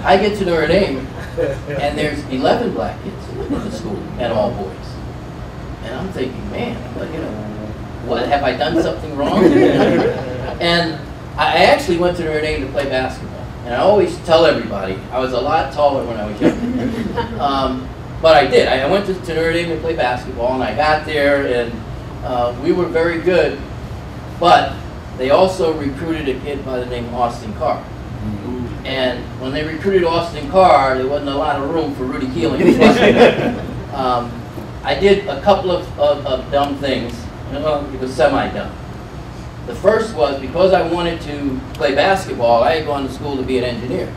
I get to Notre Dame, and there's 11 black kids in the school, and all boys. And I'm thinking, man, what, have I done something wrong? And I actually went to Notre Dame to play basketball. And I always tell everybody, I was a lot taller when I was younger. But I did. I went to Notre Dame to play basketball, and I got there, and we were very good. But they also recruited a kid by the name of Austin Carr. And when they recruited Austin Carr, there wasn't a lot of room for Rudy Keeling. I did a couple of dumb things. It was semi-dumb. The first was because I wanted to play basketball, I had gone to school to be an engineer.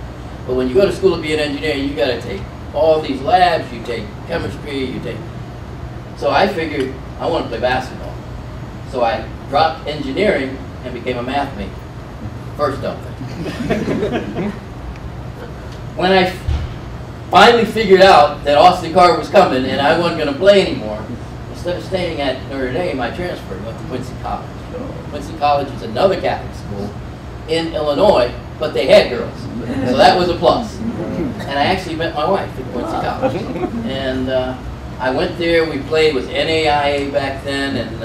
But when you go to school to be an engineer, you got to take all these labs, you take chemistry, you take... So I figured I want to play basketball. So I dropped engineering and became a math major. First dumb thing. When I finally figured out that Austin Carr was coming and I wasn't going to play anymore, instead of staying at Notre Dame, I transferred and went to Quincy College. Quincy College is another Catholic school in Illinois, but they had girls. So that was a plus. And I actually met my wife at Quincy College. And I went there, we played, it was NAIA back then, and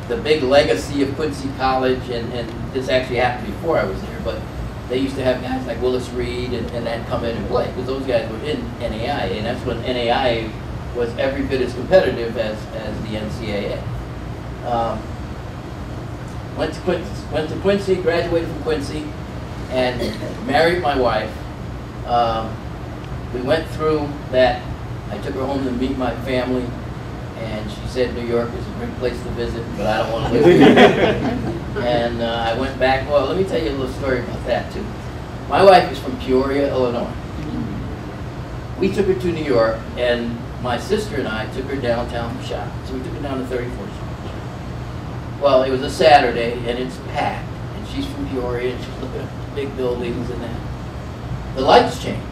the big legacy of Quincy College, and this actually happened before I was there, but they used to have guys like Willis Reed and that come in and play, because those guys were in NAIA, and that's when NAIA was every bit as competitive as the NCAA. Went to Quincy, graduated from Quincy, and married my wife. We went through that. I took her home to meet my family, and she said New York is a great place to visit, but I don't want to live here. And I went back. Well, let me tell you a little story about that too. My wife is from Peoria, Illinois. We took her to New York, and my sister and I took her downtown to shop. So we took her down to 34th Street. Well, it was a Saturday, and it's packed, and she's from Peoria, and she's looking at big buildings and that. The lights change,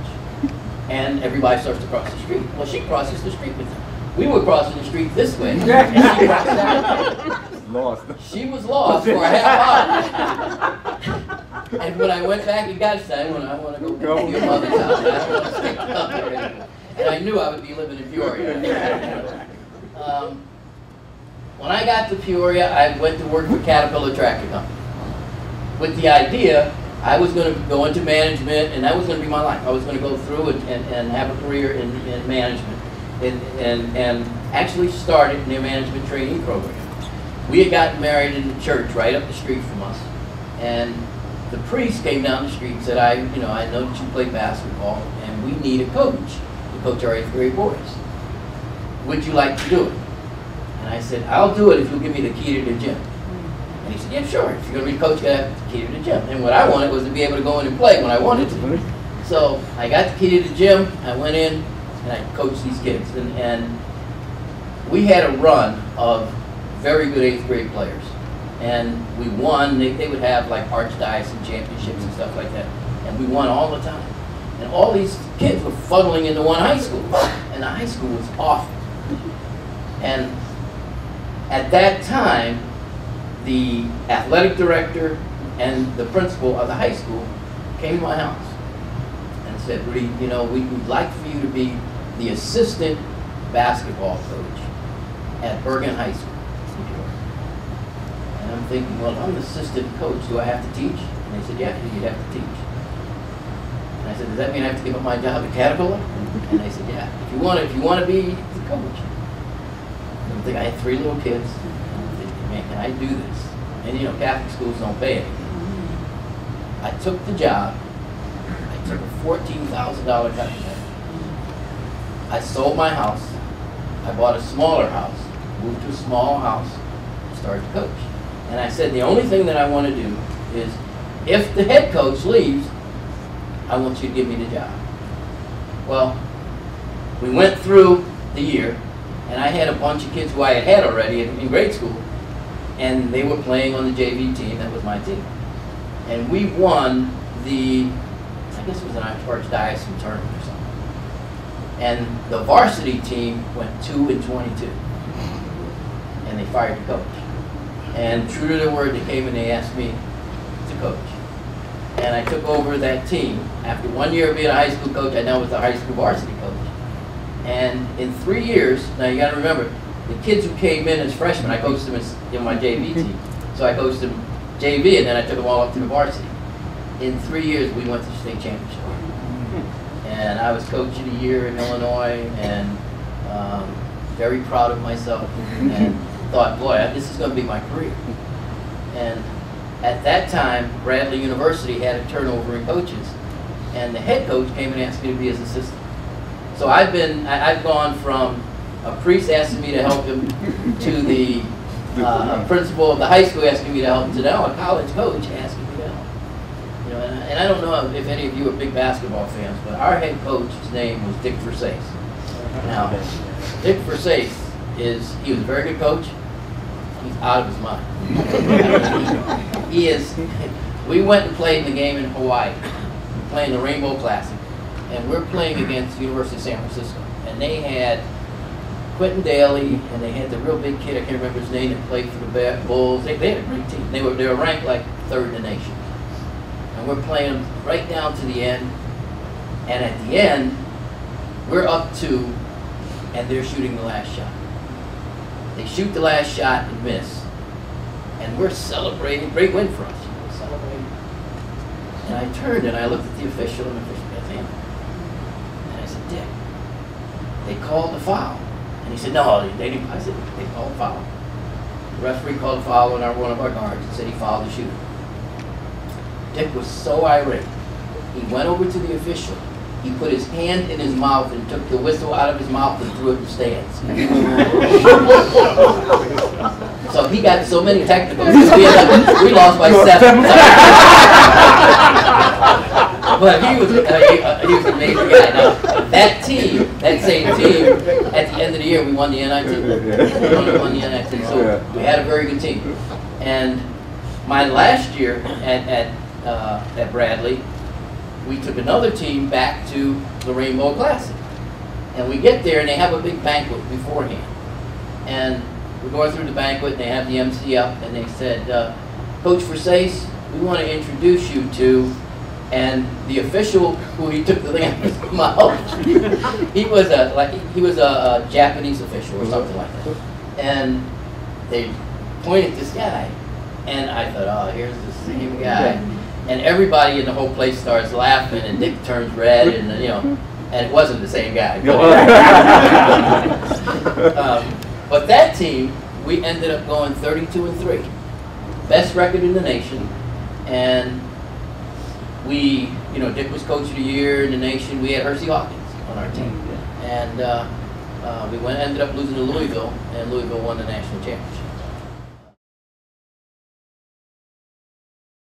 and everybody starts to cross the street. Well, she crosses the street with them. We were crossing the street this way, and she crossed that way. Lost. She was lost for a half hour. And when I went back and got her, I want to go to your mother's house. I don't want to stick up there anymore. And I knew I would be living in Peoria. When I got to Peoria, I went to work for Caterpillar Tractor Company with the idea I was going to go into management, and that was going to be my life. I was going to go through and have a career in management, and actually started in their management training program. We had gotten married in the church right up the street from us, and the priest came down the street and said, I know that you play basketball, and we need a coach to coach our 8th grade boys. Would you like to do it? And I said, I'll do it if you'll give me the key to the gym. And he said, yeah, sure. If you're going to be a coach, you got to have the key to the gym. And what I wanted was to be able to go in and play when I wanted to. So I got the key to the gym. I went in, and I coached these kids. And we had a run of very good 8th grade players. And we won. They would have like archdiocese and championships and stuff like that. And we won all the time. And all these kids were funneling into one high school. And the high school was awful. And at that time, the athletic director and the principal of the high school came to my house and said, Rudy, we would like for you to be the assistant basketball coach at Bergen High School. And I'm thinking, well, if I'm the assistant coach, do I have to teach? And they said, yeah, you have to teach. And I said, does that mean I have to give up my job at Caterpillar? And they said, yeah, if you want to be the coach. I think I had 3 little kids. And I'm thinking, man, can I do this? And Catholic schools don't pay anything. I took the job. I took a $14,000 cut. I sold my house. I bought a smaller house, moved to a small house, and started to coach. And I said, the only thing that I want to do is, if the head coach leaves, I want you to give me the job. Well, we went through the year. And I had a bunch of kids who I had already in grade school, and they were playing on the JV team. That was my team. And we won I guess it was an archdiocese tournament or something. And the varsity team went 2-22. And they fired the coach. And true to their word, they came and they asked me to coach. and I took over that team. After 1 year of being a high school coach, I now was the high school varsity coach. And in 3 years, now you got to remember, the kids who came in as freshmen, I coached them in my JV team. So I coached them JV, and then I took them all up to the varsity. In 3 years, we went to the state championship. And I was coach of the year in Illinois, and very proud of myself, and thought, boy, this is going to be my career. And at that time, Bradley University had a turnover in coaches, and the head coach came and asked me to be his assistant. So I've gone from a priest asking me to help him to the principal of the high school asking me to help him to now a college coach asking me to help. You know, and I don't know if any of you are big basketball fans, but our head coach's name was Dick Versace. Now, Dick Versace he was a very good coach. He's out of his mind. He is. We went and played in the game in Hawaii, playing the Rainbow Classic, and we're playing against the University of San Francisco, and they had Quentin Daly, and they had the real big kid, I can't remember his name, that played for the Bulls. They had a great team. They were ranked like third in the nation, and we're playing them right down to the end, and at the end, we're up 2, and they're shooting the last shot. They shoot the last shot and miss, and we're celebrating. Great win for us. We're celebrating. And I turned and I looked at the official, and the official goes, and I said, Dick, they called the foul. And he said, no, they didn't. I said, they called a foul. The referee called a foul on one of our guards and said he fouled the shooter. Dick was so irate. He went over to the official. He put his hand in his mouth and took the whistle out of his mouth and threw it in the stands. So he got so many technicals. We lost by 7. But he was a major guy. Now, that same team, at the end of the year, we won the NIT. We won the NIT. So we had a very good team. And my last year at Bradley, we took another team back to the Rainbow Classic. And we get there, and they have a big banquet beforehand. And we're going through the banquet, and they have the MC up, and they said, Coach Versace, we want to introduce you to, and the official who he took the thing out of his mouth, he was a Japanese official or something like that. And they pointed at this guy, and I thought, oh, here's the same guy. And everybody in the whole place starts laughing, and Dick turns red, and and it wasn't the same guy. But that team, we ended up going 32-3, best record in the nation, and we, Dick was coach of the year in the nation. We had Hersey Hawkins on our team, and we ended up losing to Louisville, and Louisville won the national championship.